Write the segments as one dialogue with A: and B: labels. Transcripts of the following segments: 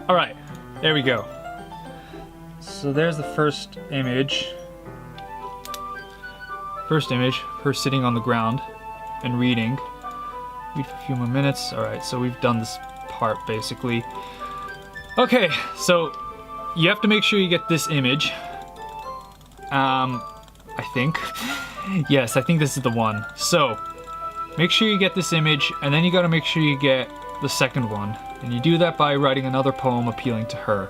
A: Alright, there we go. So there's the first image. First image, her sitting on the ground and reading. Read for a few more minutes. Alright, so we've done this part basically. Okay, so you have to make sure you get this image. I think. Yes, I think this is the one. So, make sure you get this image, and then you gotta make sure you get the second one. And you do that by writing another poem appealing to her.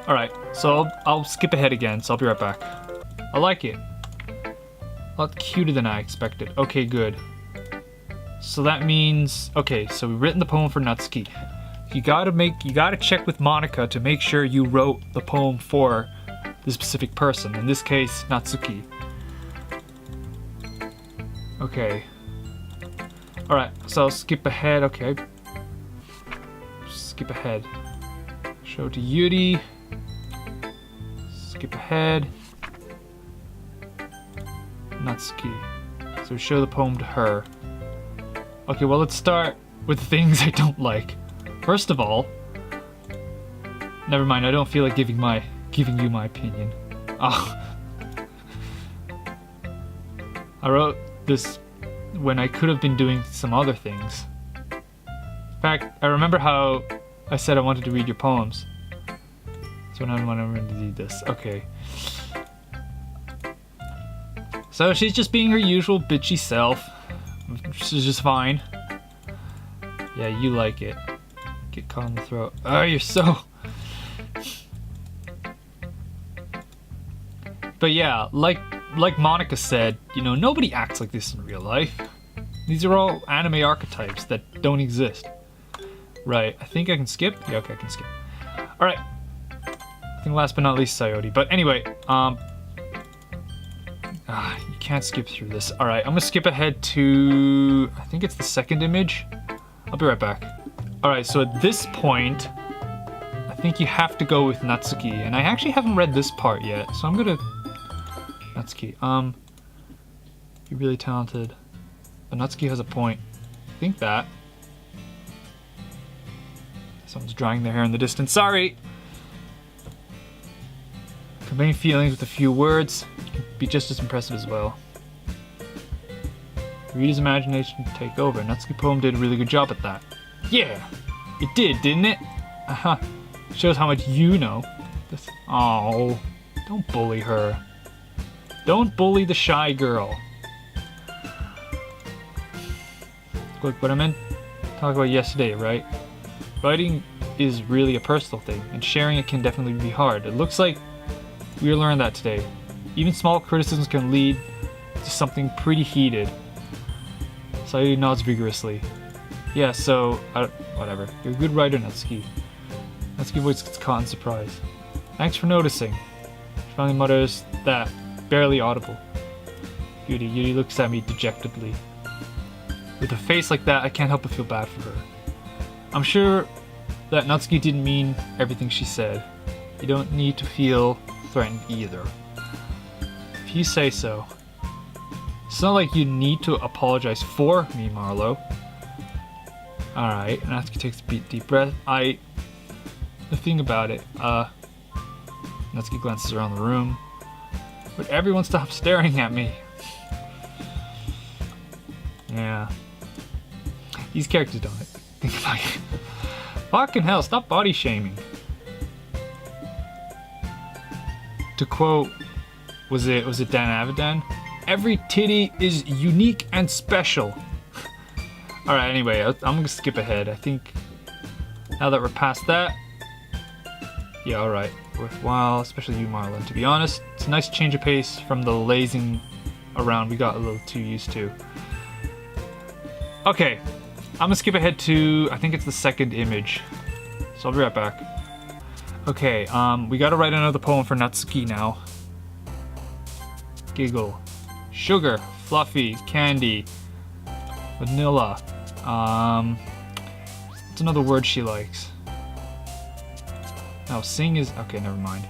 A: Alright, so I'll skip ahead again, so I'll be right back. I like it. A lot cuter than I expected. Okay, good. So that means, okay, so we've written the poem for Natsuki. You gotta check with Monika to make sure you wrote the poem for the specific person. In this case, Natsuki. Okay. Alright, so I'll skip ahead, okay. Skip ahead. Show to Yuri. Skip ahead. Natsuki. So show the poem to her. Okay, well let's start with the things I don't like. First of all, never mind, I don't feel like giving you my opinion. Oh. I wrote this when I could have been doing some other things. In fact, I remember how I said I wanted to read your poems. So now I'm going to do this. Okay. So she's just being her usual bitchy self, which is just fine. Yeah, you like it. Get caught in the throat. Oh, you're so... But yeah, like Monika said, you know, nobody acts like this in real life. These are all anime archetypes that don't exist. Right, I think I can skip? Yeah, okay, I can skip. Alright. I think last but not least, Sayori. But anyway, you can't skip through this. Alright, I'm gonna skip ahead to... I think it's the second image. I'll be right back. Alright, so at this point, I think you have to go with Natsuki. And I actually haven't read this part yet, so I'm gonna... Natsuki, you're really talented. But Natsuki has a point. I think that. Someone's drying their hair in the distance. Sorry! Conveying feelings with a few words can be just as impressive as well. Read his imagination to take over. Natsuki poem did a really good job at that. Yeah! It did, didn't it? Uh-huh. Shows how much you know. Oh, don't bully her. Don't bully the shy girl. Look, what I meant to talk about yesterday, right? Writing is really a personal thing, and sharing it can definitely be hard. It looks like we learned that today. Even small criticisms can lead to something pretty heated. Sayuri nods vigorously. Yeah, so, whatever. You're a good writer, Natsuki. Natsuki voice gets caught in surprise. Thanks for noticing. She finally mutters that, barely audible. Yuri looks at me dejectedly. With a face like that, I can't help but feel bad for her. I'm sure that Natsuki didn't mean everything she said. You don't need to feel threatened either. If you say so. It's not like you need to apologize for me, Marlowe. Alright, Natsuki takes a deep breath. The thing about it, Natsuki glances around the room. Would everyone stop staring at me? Yeah. These characters don't think like... Fucking hell, stop body shaming. To quote, was it Dan Avidan? Every titty is unique and special. Alright, anyway, I'm gonna skip ahead. I think now that we're past that, yeah, alright, worthwhile, especially you, Marlon. To be honest, it's a nice change of pace from the lazing around we got a little too used to. Okay, I'm gonna skip ahead to, I think it's the second image. So I'll be right back. Okay, we gotta write another poem for Natsuki now. Giggle. Sugar, fluffy, candy, vanilla. What's another word she likes? No, sing is, okay, never mind.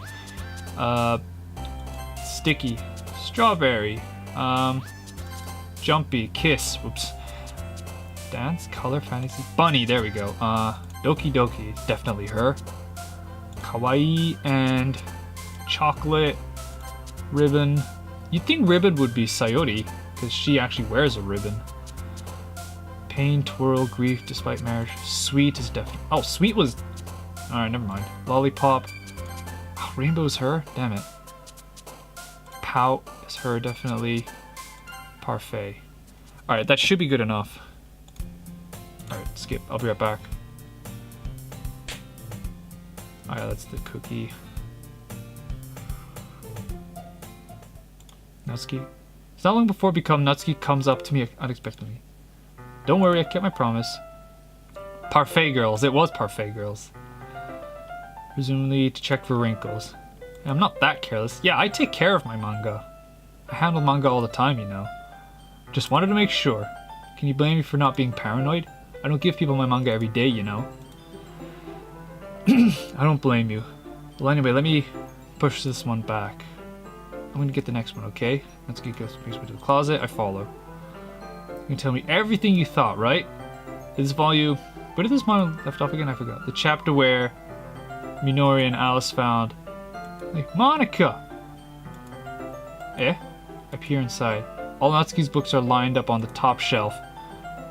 A: Sticky, strawberry, jumpy, kiss, whoops. Dance, color, fantasy, bunny, there we go. Doki Doki, definitely her. Kawaii and chocolate. Ribbon. You'd think ribbon would be Sayori, because she actually wears a ribbon. Pain, twirl, grief, despite marriage. Sweet is definitely... Oh, sweet was... Alright, never mind. Lollipop. Oh, rainbow's her? Damn it. Pout is her, definitely. Parfait. Alright, that should be good enough. Alright, skip. I'll be right back. Alright, that's the cookie. Natsuki. It's not long before Natsuki comes up to me unexpectedly. Don't worry, I kept my promise. Parfait girls. It was Parfait girls. Presumably to check for wrinkles. And I'm not that careless. Yeah, I take care of my manga. I handle manga all the time, you know. Just wanted to make sure. Can you blame me for not being paranoid? I don't give people my manga every day, you know. I don't blame you. Well, anyway, let me push this one back. I'm gonna get the next one, okay? Let's get this to the closet. I follow. You can tell me everything you thought, right? This volume. Where did this one left off again? I forgot. The chapter where Minori and Alice found. Like, Monica! Eh? I peer inside. All Natsuki's books are lined up on the top shelf.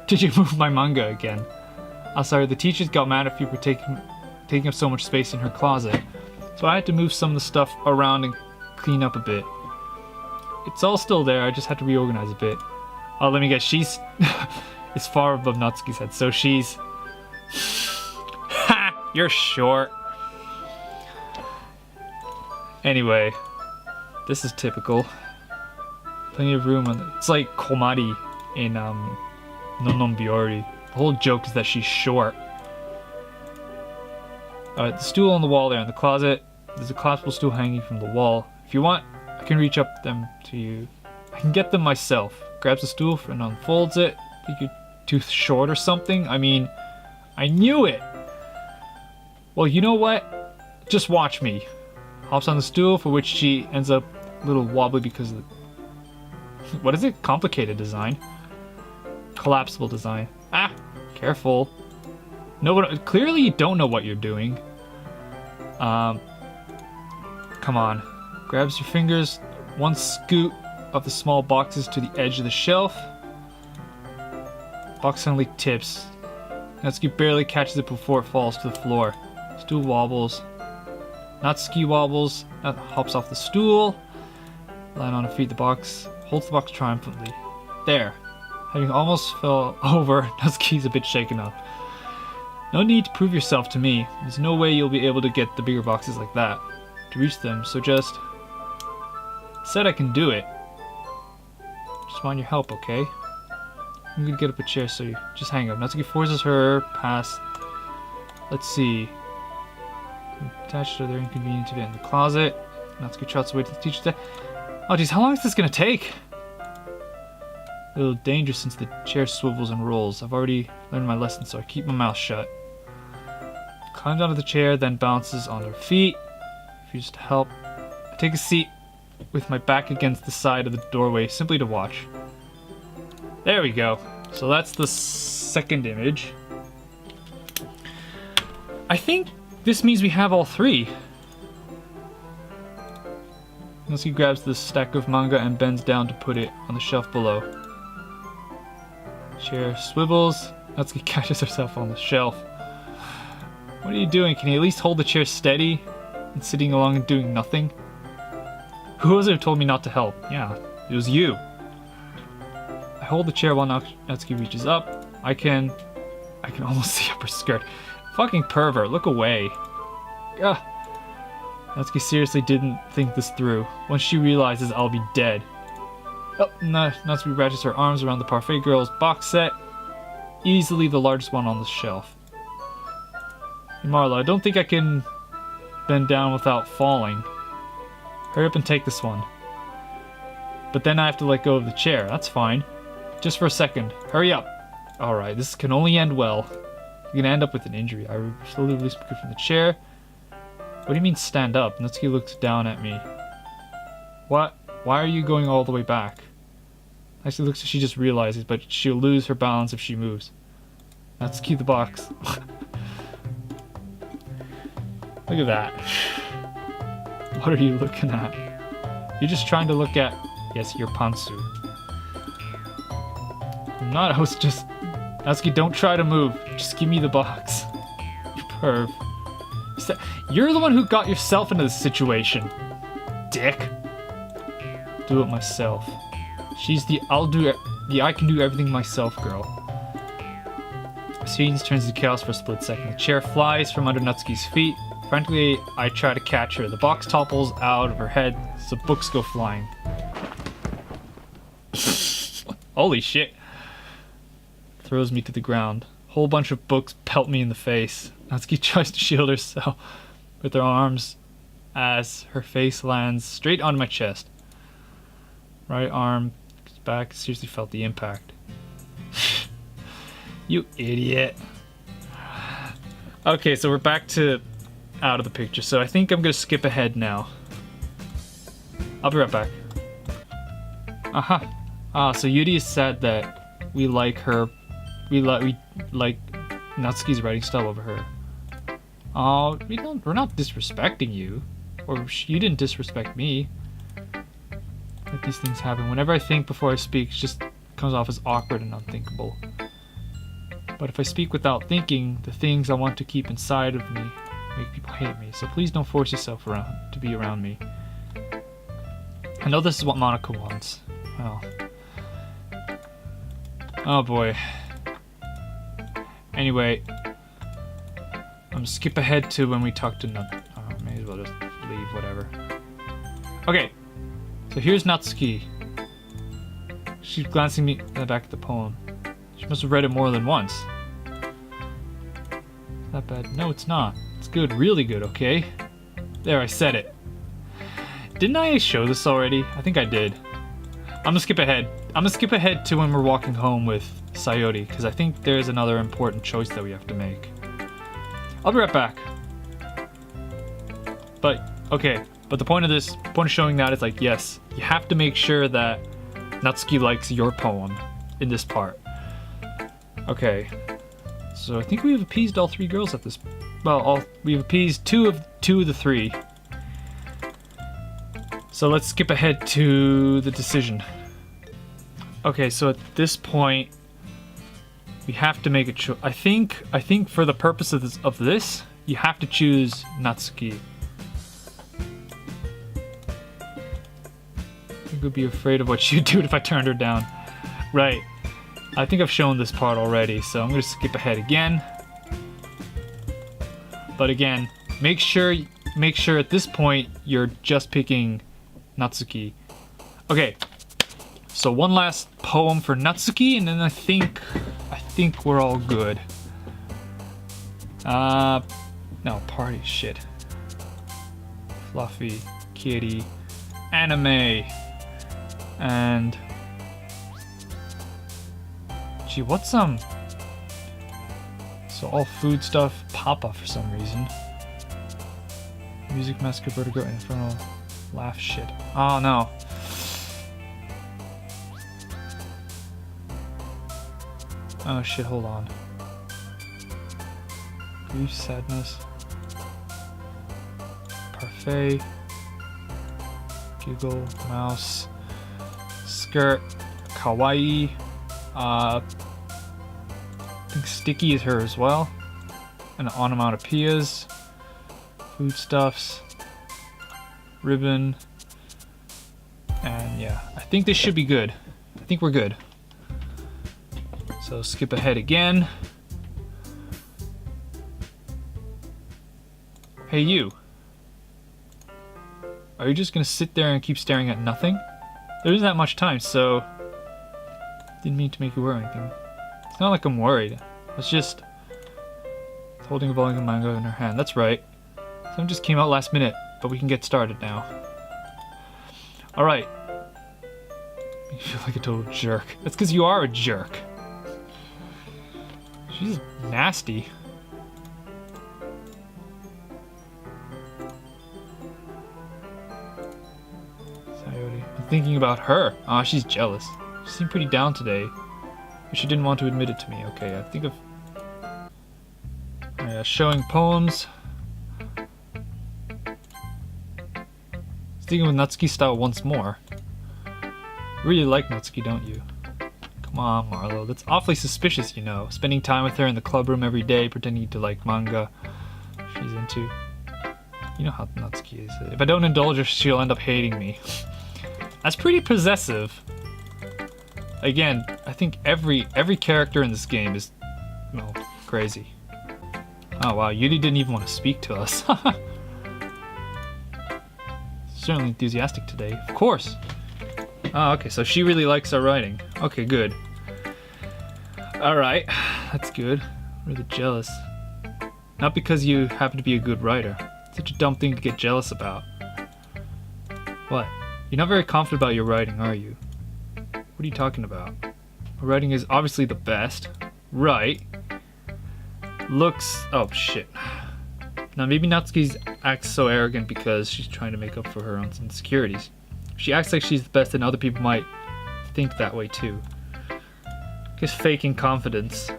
A: Did you move my manga again? I'm sorry, the teachers got mad at you for taking up so much space in her closet. So I had to move some of the stuff around and clean up a bit. It's all still there, I just had to reorganize a bit. Oh, let me guess, she's... it's far above Natsuki's head, so she's... Ha! You're short. Anyway, this is typical. Plenty of room on it's like Komari in No Non Biori. The whole joke is that she's short. Alright, the stool on the wall there in the closet. There's a collapsible stool hanging from the wall. If you want, I can reach up them to you. I can get them myself. Grabs the stool and unfolds it. Think you're too short or something? I mean, I knew it! Well, you know what? Just watch me. Hops on the stool, for which she ends up a little wobbly because of the... What is it? Complicated design. Collapsible design. Ah! Careful. No, clearly you don't know what you're doing. Come on. Grabs your fingers, one scoot of the small boxes to the edge of the shelf. Box suddenly tips. Natsuki barely catches it before it falls to the floor. Stool wobbles. Natsuki wobbles. Hops off the stool. Lying on her feet, the box holds the box triumphantly. There. Having almost fell over, Natsuki's a bit shaken up. No need to prove yourself to me. There's no way you'll be able to get the bigger boxes like that. To reach them, so just... Said I can do it. Just want your help, okay? I'm gonna get up a chair, so you just hang up. Natsuki forces her past... Let's see. Attached to their inconvenient to get in the closet. Natsuki trots away to the teacher's desk. Oh geez, how long is this gonna take? A little dangerous since the chair swivels and rolls. I've already learned my lesson, so I keep my mouth shut. Climbs onto the chair, then bounces on her feet. Refuses to help. I take a seat with my back against the side of the doorway, simply to watch. There we go. So that's the second image. I think this means we have all three. Natsuki grabs the stack of manga and bends down to put it on the shelf below. Chair swivels. Natsuki catches herself on the shelf. What are you doing? Can you at least hold the chair steady? And sitting along and doing nothing? Who was it who told me not to help? Yeah, it was you. I hold the chair while Natsuki reaches up. I can almost see up her skirt. Fucking pervert, look away. Ugh. Natsuki seriously didn't think this through. Once she realizes I'll be dead. Oh, no. Natsuki ratchets her arms around the Parfait Girls box set. Easily the largest one on the shelf. Hey Marlowe, I don't think I can bend down without falling. Hurry up and take this one. But then I have to let go of the chair. That's fine. Just for a second. Hurry up. Alright, this can only end well. You're gonna end up with an injury. I slowly release my grip from the chair. What do you mean stand up? Natsuki looks down at me. What? Why are you going all the way back? Actually looks like she just realizes, but she'll lose her balance if she moves. Natsuki the box. Look at that. What are you looking at? You're just trying to look at... Yes, your pantsu. I'm not, I was just... Natsuki, don't try to move. Just give me the box. You perv. You're the one who got yourself into this situation. Dick. Do it myself. She's the I can do everything myself girl. Scenes turns to chaos for a split second. The chair flies from under Natsuki's feet. Frantically, I try to catch her. The box topples out of her head, so books go flying. Holy shit. Throws me to the ground. Whole bunch of books pelt me in the face. Natsuki tries to shield herself with her arms as her face lands straight onto my chest. Right arm back, seriously felt the impact. You idiot. Okay, so we're back to out of the picture, so I think I'm gonna skip ahead now. I'll be right back. So Yuri has said that we like her, we like Natsuki's writing style over her. Oh, we're not disrespecting you, or you didn't disrespect me. Let these things happen. Whenever I think before I speak, it just comes off as awkward and unthinkable. But if I speak without thinking, the things I want to keep inside of me make people hate me. So please don't force yourself to be around me. I know this is what Monica wants. Well. Oh boy. Anyway. I'm gonna skip ahead to when we talk to may as well just leave, whatever. Okay. So here's Natsuki. She's glancing me in the back of the poem. She must have read it more than once. Is that bad? No, it's not. It's good, really good, okay? There, I said it. Didn't I show this already? I think I did. I'm gonna skip ahead. I'm gonna skip ahead to when we're walking home with Sayori, because I think there's another important choice that we have to make. I'll be right back. But, okay. But the point of showing that is like, yes, you have to make sure that Natsuki likes your poem in this part. Okay. So I think we've appeased all three girls at this. Well, we've appeased two of the three. So let's skip ahead to the decision. Okay, so at this point, we have to make a choice. I think for the purpose of this, you have to choose Natsuki. I think we'd be afraid of what she'd do if I turned her down. Right. I think I've shown this part already, so I'm gonna skip ahead again. But again, make sure at this point you're just picking Natsuki. Okay. So one last poem for Natsuki, and then I think we're all good. No, party shit. Fluffy, kitty, anime, and gee, what's so all food stuff, Papa for some reason. Music, Massacre, Vertigo, Infernal, laugh shit. Oh no. Oh shit, hold on. Grief, sadness. Parfait. Giggle, mouse. Skirt. Kawaii. I think sticky is her as well. And onomatopoeias. Foodstuffs. Ribbon. And yeah, I think this should be good. I think we're good. So skip ahead again. Hey you. Are you just gonna sit there and keep staring at nothing? There isn't that much time, so didn't mean to make you worry or anything. It's not like I'm worried. It's just holding a volume of manga in her hand. That's right. Some just came out last minute, but we can get started now. Alright. You feel like a total jerk. That's because you are a jerk. She's nasty. Sayori. I'm thinking about her. Ah, she's jealous. She seemed pretty down today. But she didn't want to admit it to me. Okay, I think of... showing poems. Sticking with Natsuki's style once more. Really like Natsuki, don't you? Come on, Marlowe. That's awfully suspicious, you know. Spending time with her in the club room every day, pretending to like manga she's into. You know how Natsuki is. If I don't indulge her, she'll end up hating me. That's pretty possessive. Again, I think every character in this game is, well, crazy. Oh wow, Yuri didn't even want to speak to us. Certainly enthusiastic today. Of course. Oh, okay, so she really likes our writing. Okay, good. Alright, that's good. I'm really jealous. Not because you happen to be a good writer. Such a dumb thing to get jealous about. What? You're not very confident about your writing, are you? What are you talking about? My writing is obviously the best. Right. Looks... oh, shit. Now, maybe Natsuki acts so arrogant because she's trying to make up for her own insecurities. She acts like she's the best and other people might think that way too. I guess faking confidence.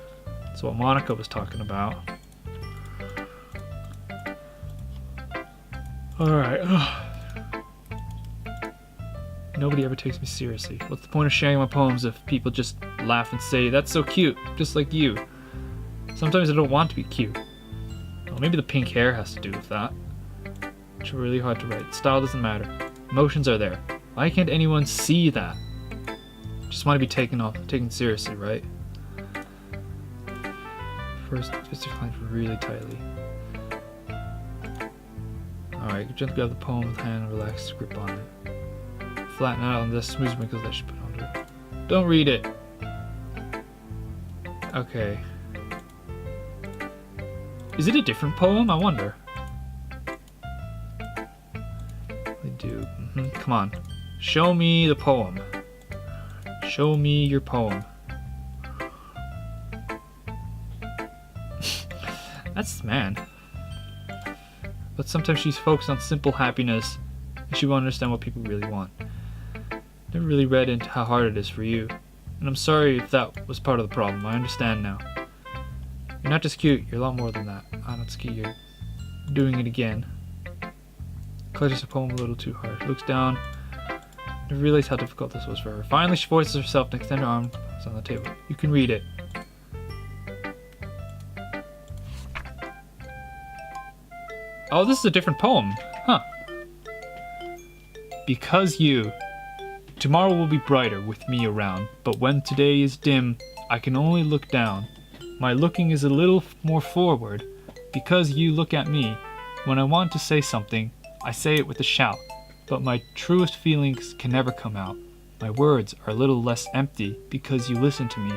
A: That's what Monica was talking about. Alright. Nobody ever takes me seriously. What's the point of sharing my poems if people just laugh and say, "That's so cute, just like you"? Sometimes I don't want to be cute. Well, maybe the pink hair has to do with that. It's really hard to write. Style doesn't matter. Emotions are there. Why can't anyone see that? Just want to be taken seriously, right? First, twist your lines really tightly. Alright, gently grab the poem with hand and relax the grip on it. Flatten out on the smooth wrinkles that she put onto it. Don't read it! Okay. Is it a different poem? I wonder. We do. Come on. Show me the poem. Show me your poem. That's, man. But sometimes she's focused on simple happiness and she won't understand what people really want. Never really read into how hard it is for you. And I'm sorry if that was part of the problem. I understand now. You're not just cute, you're a lot more than that. Natsuki, you're doing it again. Clutches the poem a little too hard. She looks down and realizes how difficult this was for her. Finally, she voices herself and extends her arm on the table. You can read it. Oh, this is a different poem. Huh. Because you. Tomorrow will be brighter with me around, but when today is dim, I can only look down. My looking is a little more forward, because you look at me. When I want to say something, I say it with a shout, but my truest feelings can never come out. My words are a little less empty because you listen to me.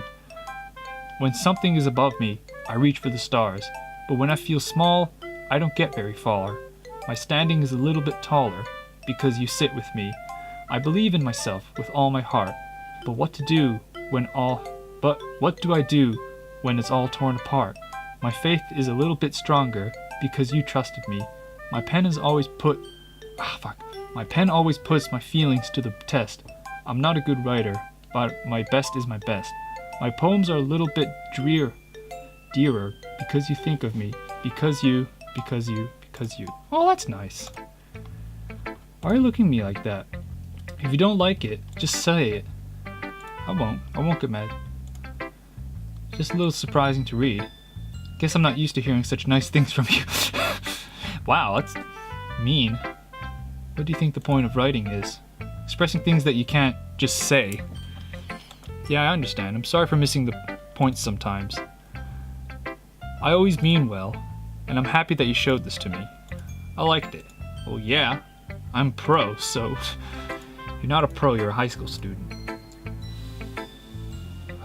A: When something is above me, I reach for the stars, but when I feel small, I don't get very far. My standing is a little bit taller because you sit with me. I believe in myself with all my heart, but what do I do when it's all torn apart? My faith is a little bit stronger because you trusted me. My pen always puts my feelings to the test. I'm not a good writer, but my best is my best. My poems are a little bit dearer because you think of me, because you. Oh, that's nice. Why are you looking at me like that? If you don't like it, just say it. I won't get mad. Just a little surprising to read. Guess I'm not used to hearing such nice things from you. Wow, that's mean. What do you think the point of writing is? Expressing things that you can't just say. Yeah, I understand. I'm sorry for missing the points sometimes. I always mean well, and I'm happy that you showed this to me. I liked it. Well, yeah, I'm pro, so you're not a pro, you're a high school student.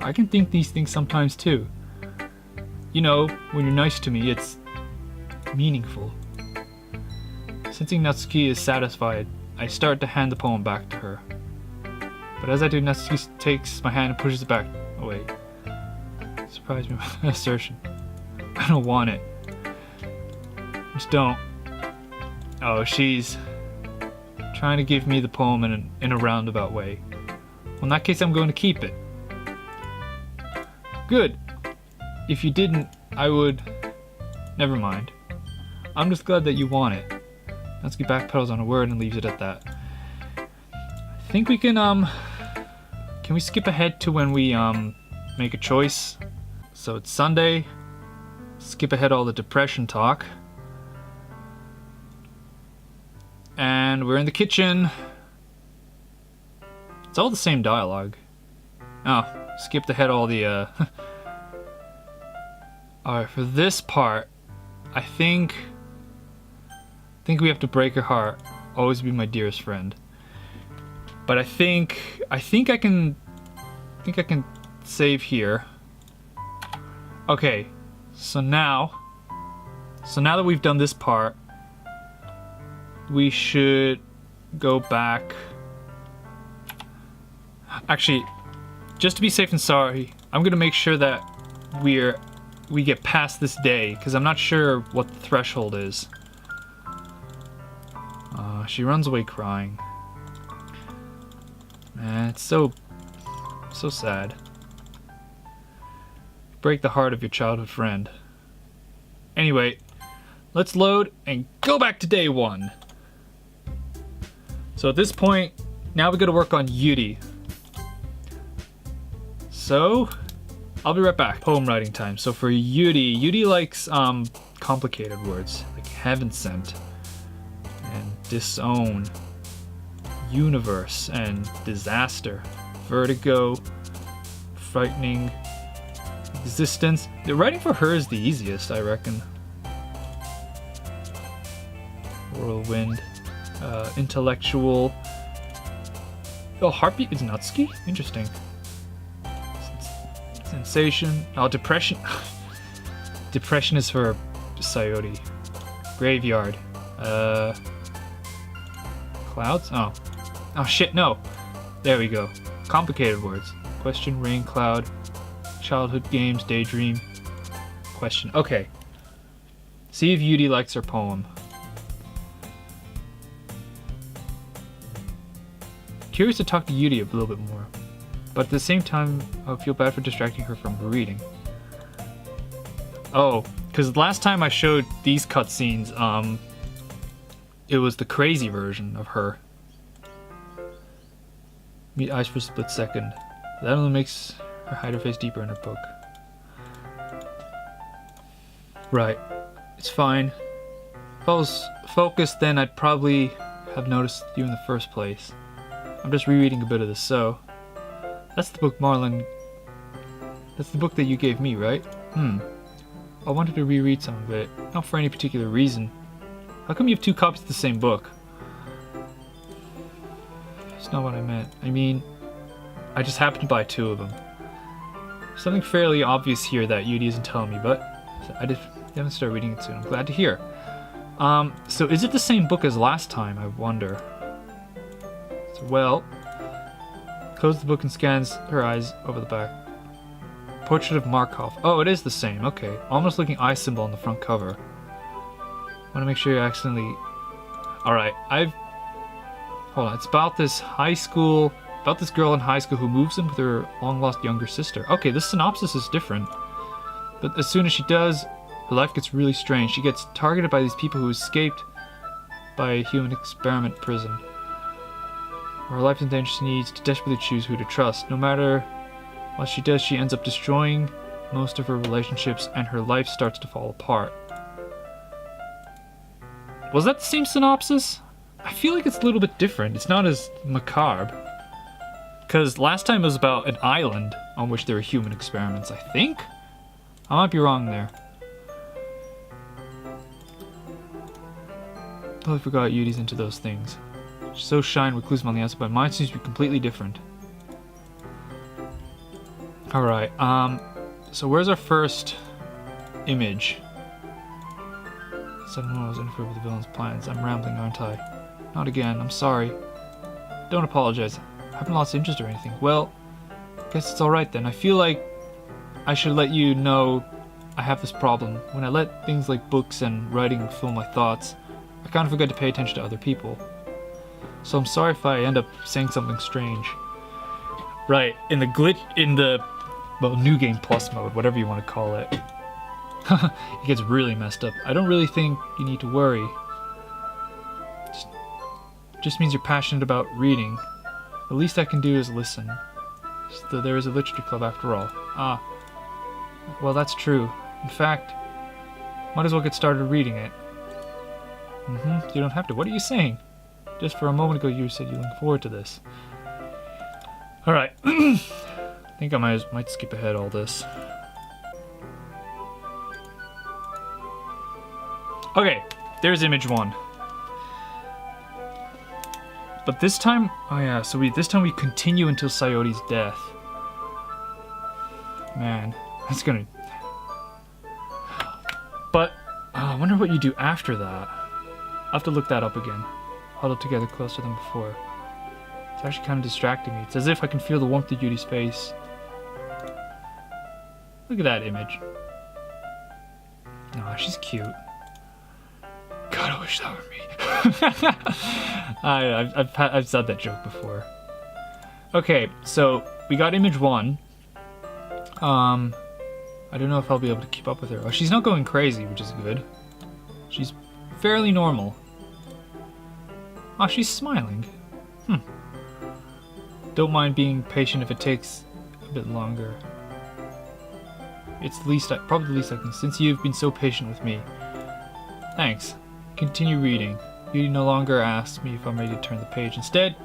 A: I can think these things sometimes too. You know, when you're nice to me, it's meaningful. Sensing Natsuki is satisfied, I start to hand the poem back to her. But as I do, Natsuki takes my hand and pushes it back away. Surprised me with an assertion. I don't want it. Just don't. Oh, she's trying to give me the poem in a roundabout way. Well, in that case, I'm going to keep it. Good. If you didn't, I would... Never mind. I'm just glad that you want it. Natsuki backpedals on a word and leaves it at that. think we can we skip ahead to when we make a choice? So it's Sunday. Skip ahead all the depression talk. And we're in the kitchen. It's all the same dialogue. Oh, skipped ahead all the Alright, for this part, I think we have to break her heart. Always be my dearest friend. But I think I can save here. Okay, so now that we've done this part, we should go back. Actually, just to be safe and sorry, I'm gonna make sure that we get past this day, because I'm not sure what the threshold is. She runs away crying. Man, it's so sad. Break the heart of your childhood friend. Anyway, let's load and go back to day 1. So at this point, now we gotta work on Yuri. So, I'll be right back. Poem writing time. So for Yuri likes complicated words like heaven sent and disown, universe and disaster, vertigo, frightening, existence. The writing for her is the easiest, I reckon. Whirlwind, intellectual. Oh, heartbeat is Nutski? Interesting. Sensation. Oh, depression. Depression is for Sayori. Graveyard. Clouds? Oh. Oh shit, no. There we go. Complicated words. Question, rain, cloud, childhood games, daydream. Question. Okay. See if Yuri likes her poem. Curious to talk to Yuri a little bit more. But at the same time, I feel bad for distracting her from her reading. Oh, because last time I showed these cutscenes, it was the crazy version of her. Meet eyes for a split second. That only makes her hide her face deeper in her book. Right. It's fine. If I was focused, then I'd probably have noticed you in the first place. I'm just rereading a bit of this, so... That's the book Marlon... That's the book that you gave me, right? I wanted to reread some of it. Not for any particular reason. How come you have 2 copies of the same book? That's not what I meant. I mean, I just happened to buy 2 of them. Something fairly obvious here that Yuri isn't telling me, but I haven't started reading it soon. I'm glad to hear. So is it the same book as last time, I wonder? So, well, closes the book and scans her eyes over the back. Portrait of Markov. Oh, it is the same. Okay. Almost looking eye symbol on the front cover. Want to make sure you accidentally... Alright, Hold on. It's about this about this girl in high school who moves in with her long-lost younger sister. Okay, this synopsis is different. But as soon as she does, her life gets really strange. She gets targeted by these people who escaped by a human experiment prison. Her life in danger, she needs to desperately choose who to trust. No matter what she does, she ends up destroying most of her relationships and her life starts to fall apart. Was that the same synopsis? I feel like it's a little bit different. It's not as macabre. Because last time it was about an island on which there were human experiments, I think? I might be wrong there. Totally forgot Yuri's into those things. She's so shy and reclusive on the outside, but mine seems to be completely different. Alright, so where's our first image? Someone was interfered with the villain's plans. I'm rambling, aren't I? Not again, I'm sorry. Don't apologize. I haven't lost interest or anything. Well, guess it's alright then. I feel like I should let you know I have this problem. When I let things like books and writing fill my thoughts, I kind of forget to pay attention to other people. So I'm sorry if I end up saying something strange. Right, in the well, New Game Plus mode, whatever you want to call it. It gets really messed up. I don't really think you need to worry. Just means you're passionate about reading. The least I can do is listen. So there is a literature club after all. Ah, well that's true. In fact, might as well get started reading it. You don't have to. What are you saying? Just for a moment ago you said you look forward to this. Alright. I think I might skip ahead all this. Okay, there's image 1. But this time, oh yeah, so this time we continue until Sayote's death. Man, that's gonna... But, I wonder what you do after that. I'll have to look that up again. Huddled together closer than before. It's actually kind of distracting me. It's as if I can feel the warmth of Yudi's face. Look at that image. Aw, she's cute. God, I wish that were me. I've said that joke before. Okay, so we got image 1. I don't know if I'll be able to keep up with her. Oh, she's not going crazy, which is good. She's fairly normal. Oh, she's smiling. Don't mind being patient if it takes a bit longer. It's probably the least I can, since you've been so patient with me. Thanks. Continue reading. Yudi no longer asks me if I'm ready to turn the page. Instead,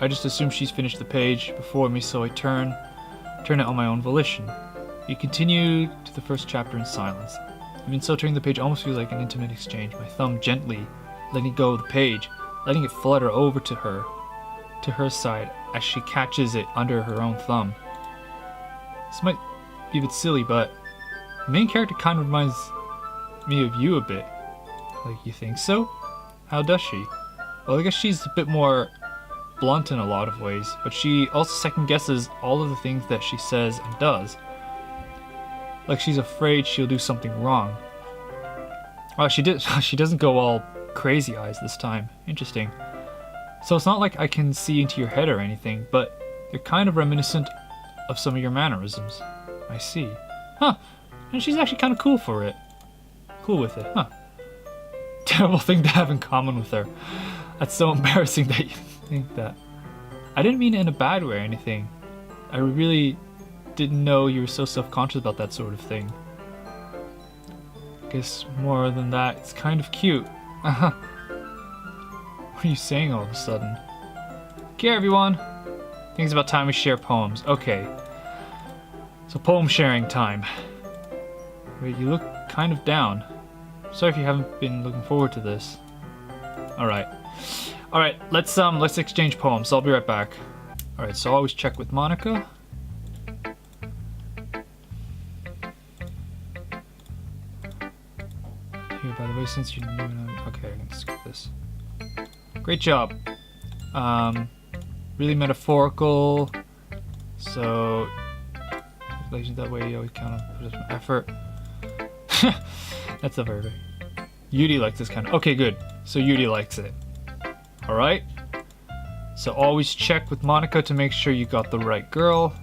A: I just assume she's finished the page before me, so I turn it on my own volition. You continue to the first chapter in silence. Even so, turning the page almost feels like an intimate exchange. My thumb gently letting go of the page, letting it flutter over to her side as she catches it under her own thumb. This might be a bit silly, but the main character kind of reminds me of you a bit. Like, you think so? How does she? Well, I guess she's a bit more blunt in a lot of ways, but she also second guesses all of the things that she says and does. Like she's afraid she'll do something wrong. Oh, she doesn't go all crazy eyes this time. Interesting. So it's not like I can see into your head or anything, but they're kind of reminiscent of some of your mannerisms. I see. Huh. And she's actually kind of cool for it. Cool with it, huh. Terrible thing to have in common with her. That's so embarrassing that you think that. I didn't mean it in a bad way or anything. I really didn't know you were so self-conscious about that sort of thing. Guess more than that, it's kind of cute. What are you saying all of a sudden? Okay, everyone. I think it's about time we share poems. Okay. So poem sharing time. Wait, you look kind of down. Sorry if you haven't been looking forward to this. Alright. Alright, let's exchange poems. I'll be right back. Alright, so always check with Monica. Here, by the way, since you knew, okay, I can skip this. Great job. Really metaphorical. So, that way you always kind of put some effort. That's a very. Yudi likes this kind of. Okay, good. So Yudi likes it. Alright. So always check with Monica to make sure you got the right girl.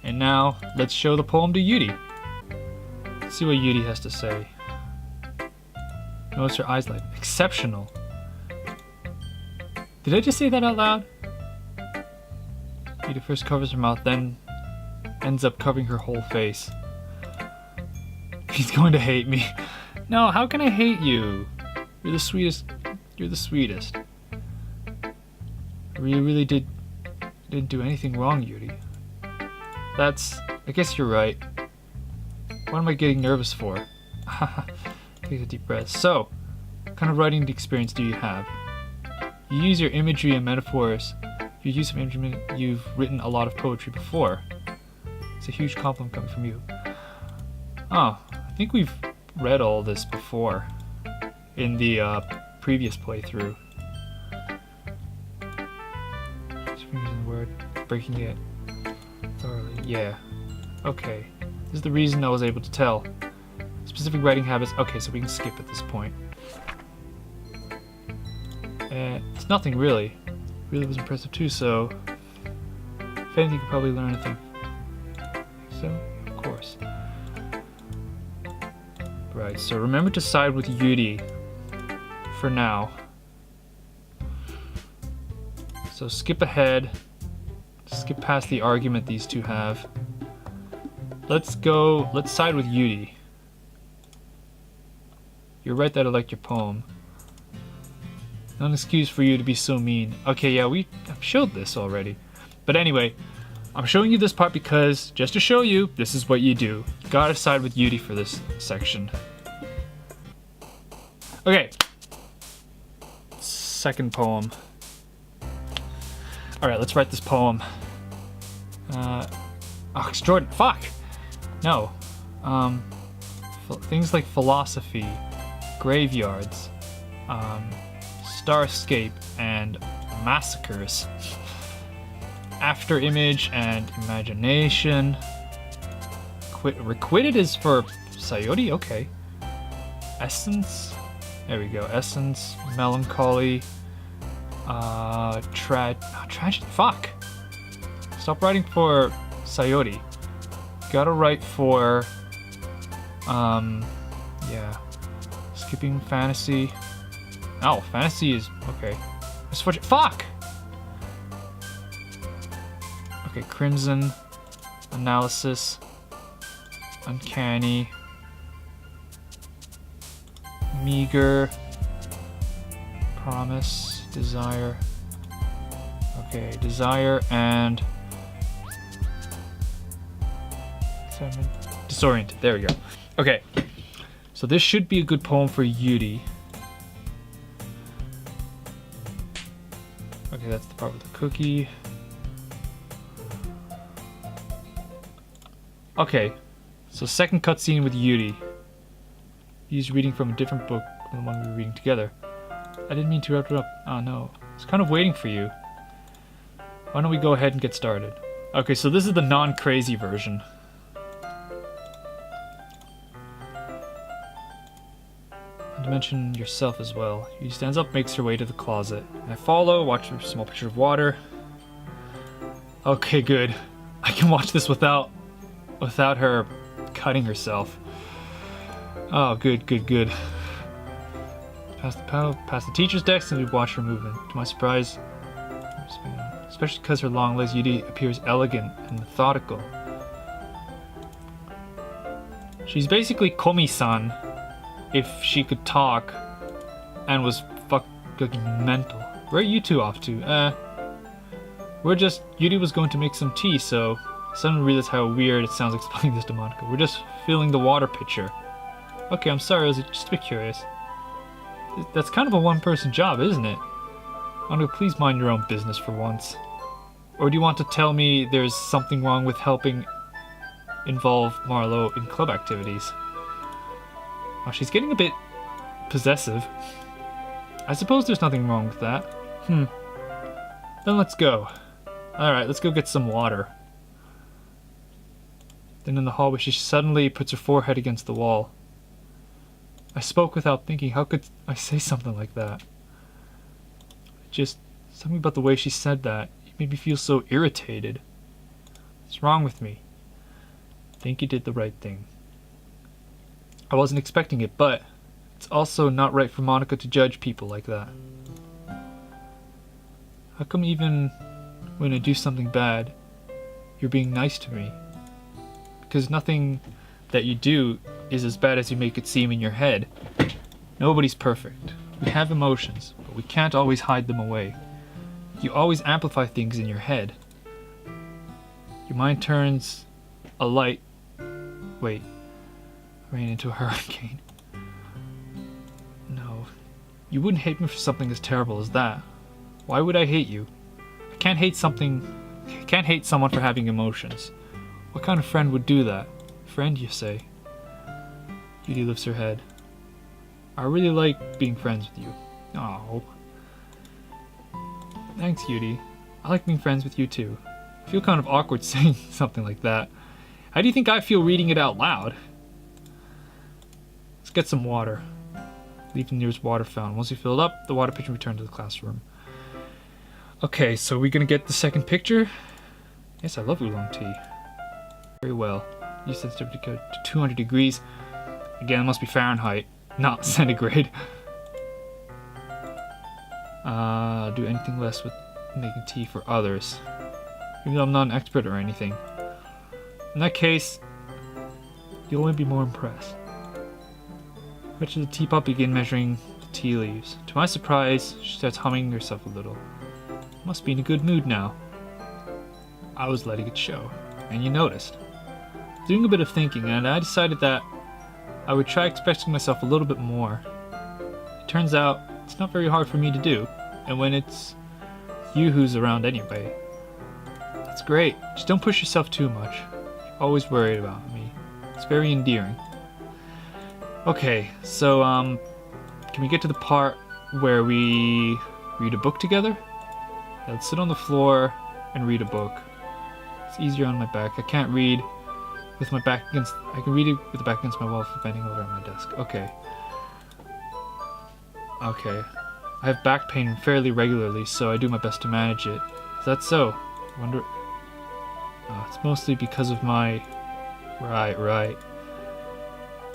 A: And now, let's show the poem to Yudi. Let's see what Yudi has to say. Notice her eyes like exceptional. Did I just say that out loud? Yudi first covers her mouth, then ends up covering her whole face. He's going to hate me. No, how can I hate you? You're the sweetest. You're the sweetest. I really didn't do anything wrong, Yudi. I guess you're right. What am I getting nervous for? Take a deep breath. So, what kind of writing experience do you have? You use your imagery and metaphors. If you use some imagery, you've written a lot of poetry before. It's a huge compliment coming from you. Oh, I think we've read all this before in the previous playthrough. Just fingers in the word, breaking it thoroughly. Yeah. Okay. This is the reason I was able to tell. Specific writing habits. Okay, so we can skip at this point. It's nothing really. Really was impressive too, so if anything, you could probably learn a thing. So, of course. Right, so remember to side with Yudi for now. So skip ahead. skip past the argument these two have. Let's side with Yuri. You're right that I like your poem. Not an excuse for you to be so mean. Okay, yeah, I've showed this already. But anyway, I'm showing you this part because, just to show you, this is what you do. You gotta side with Yuri for this section. Okay. Second poem. Alright, let's write this poem. Extraordinary. Fuck! No. Things like philosophy, graveyards, starscape, and massacres. After image and imagination. Requited is for Sayori? Okay. Essence. There we go. Essence, melancholy, tragedy. Fuck! Stop writing for Sayori. Gotta write for, yeah. Skipping fantasy. Oh, fantasy is, okay. Let's switch it. Fuck! Okay, crimson, analysis, uncanny, meager, promise, desire. Okay, desire and disoriented. There we go. Okay, so this should be a good poem for Yuri. Okay, that's the part with the cookie. Okay, so second cutscene with Yuri. He's reading from a different book than the one we were reading together. I didn't mean to interrupt. Oh no, I was kind of waiting for you. Why don't we go ahead and get started? Okay, so this is the non-crazy version. And to mention yourself as well. He stands up, makes her way to the closet. I follow, watch a small picture of water. Okay, good. I can watch this without her cutting herself. Oh, good. Past the teacher's desk and we watch her movement. To my surprise, especially because her long legs, Yuri appears elegant and methodical. She's basically Komi-san if she could talk and was fucking mental. Where are you two off to? Yuri was going to make some tea, so I suddenly realized how weird it sounds explaining this to Monica. We're just filling the water pitcher. Okay, I'm sorry, I was just a bit curious. That's kind of a one-person job, isn't it? Monica, please mind your own business for once. Or do you want to tell me there's something wrong with helping involve Marlowe in club activities? Oh, she's getting a bit possessive. I suppose there's nothing wrong with that. Then let's go. Alright, let's go get some water. Then in the hallway, she suddenly puts her forehead against the wall. I spoke without thinking. How could I say something like that? Just something about the way she said that. It made me feel so irritated. What's wrong with me? I think you did the right thing. I wasn't expecting it, but it's also not right for Monica to judge people like that. How come even when I do something bad, you're being nice to me? Because nothing that you do is as bad as you make it seem in your head. Nobody's perfect. We have emotions, but we can't always hide them away. You always amplify things in your head. Your mind turns a light... Wait. Rain into a hurricane. No. You wouldn't hate me for something as terrible as that. Why would I hate you? I can't hate someone for having emotions. What kind of friend would do that? Friend, you say? Yuri lifts her head. I really like being friends with you. Oh. Thanks, Yuri. I like being friends with you too. I feel kind of awkward saying something like that. How do you think I feel reading it out loud? Let's get some water. Leave the nearest water fountain. Once you fill it up, the water pitcher return to the classroom. Okay, so we're gonna get the second picture? Yes, I love oolong tea. Very well. Use sensitivity to 200 degrees. Again, it must be Fahrenheit, not centigrade. Do anything less with making tea for others. even though I'm not an expert or anything. In that case, you'll only be more impressed. Much of the teapot begin measuring the tea leaves. To my surprise, she starts humming herself a little. Must be in a good mood now. I was letting it show, and you noticed. Doing a bit of thinking, and I decided that I would try expressing myself a little bit more. It turns out it's not very hard for me to do, and when it's you who's around anyway. That's great. Just don't push yourself too much. You're always worried about me. It's very endearing. Okay, so can we get to the part where we read a book together? Yeah, let's sit on the floor and read a book. It's easier on my back. I can't read with my back against... I can read it with the back against my wall if I'm bending over at my desk. Okay. Okay. I have back pain fairly regularly, so I do my best to manage it. Is that so? I wonder... it's mostly because of my... Right.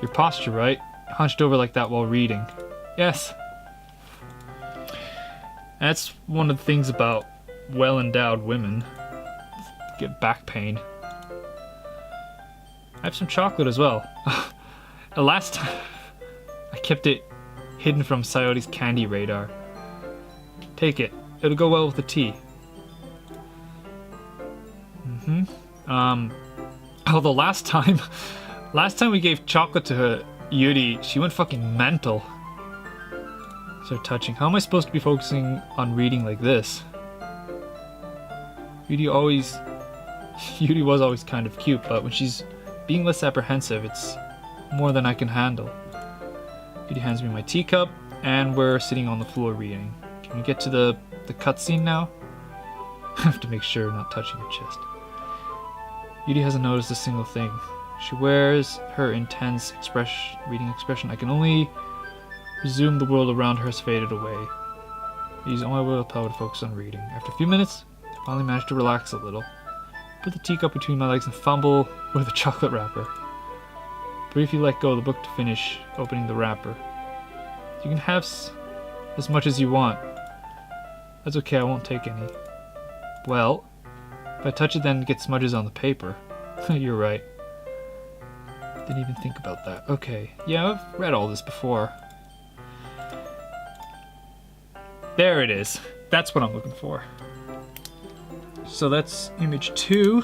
A: Your posture, right? Hunched over like that while reading. Yes. That's one of the things about well-endowed women. Get back pain. I have some chocolate as well. The last time I kept it hidden from Coyote's candy radar. Take it. It'll go well with the tea. Although last time we gave chocolate to her, Yuri, she went fucking mental. So touching. How am I supposed to be focusing on reading like this? Yuri was always kind of cute, but when she's being less apprehensive, it's more than I can handle. Yuri hands me my teacup, and we're sitting on the floor reading. Can we get to the cutscene now? I have to make sure not touching her chest. Yuri hasn't noticed a single thing. She wears her intense reading expression. I can only presume the world around her has faded away. I use all my willpower to focus on reading. After a few minutes, I finally managed to relax a little. Put the teacup between my legs and fumble with a chocolate wrapper. Briefly let go of the book to finish opening the wrapper. You can have as much as you want. That's okay, I won't take any. Well, if I touch it then it gets smudges on the paper. You're right. Didn't even think about that. Okay, yeah, I've read all this before. There it is. That's what I'm looking for. So that's image 2.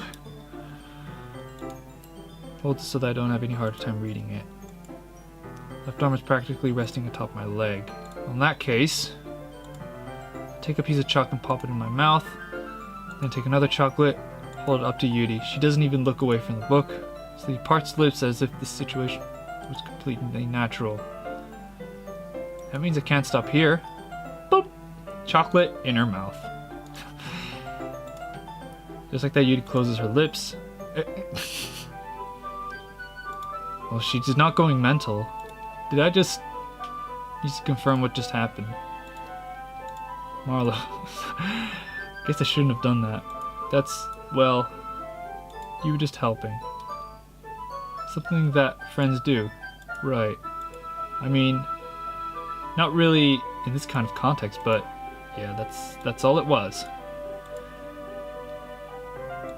A: Hold it so that I don't have any hard time reading it. Left arm is practically resting atop my leg. In that case, take a piece of chocolate and pop it in my mouth. Then take another chocolate, hold it up to Yuri. She doesn't even look away from the book, so he parts lips as if this situation was completely natural. That means I can't stop here. Boop! Chocolate in her mouth. Just like that, Yuri closes her lips. Well, she's not going mental. Did I just need to confirm what just happened? Marlowe. Guess I shouldn't have done that. That's, well, you were just helping. Something that friends do. Right. I mean, not really in this kind of context, but yeah, that's all it was.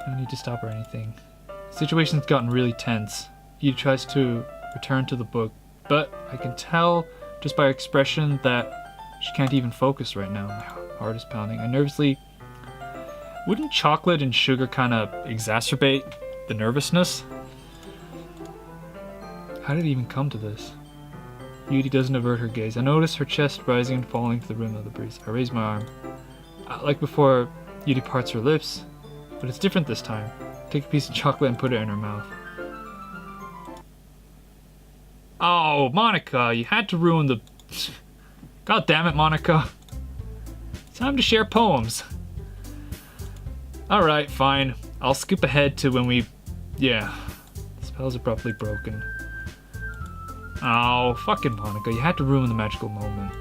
A: No need to stop or anything. The situation's gotten really tense. He tries to return to the book, but I can tell just by her expression that she can't even focus right now. My heart is pounding. I nervously... Wouldn't chocolate and sugar kind of exacerbate the nervousness? How did it even come to this? Yuri doesn't avert her gaze. I notice her chest rising and falling to the rim of the breeze. I raise my arm. Like before, Yuri parts her lips, but it's different this time. Take a piece of chocolate and put it in her mouth. Oh, Monica, you had to ruin the... God damn it, Monica. It's time to share poems. Alright, fine. I'll skip ahead to when we... Yeah. The spells are probably broken. Oh, fucking Monica, you had to ruin the magical moment.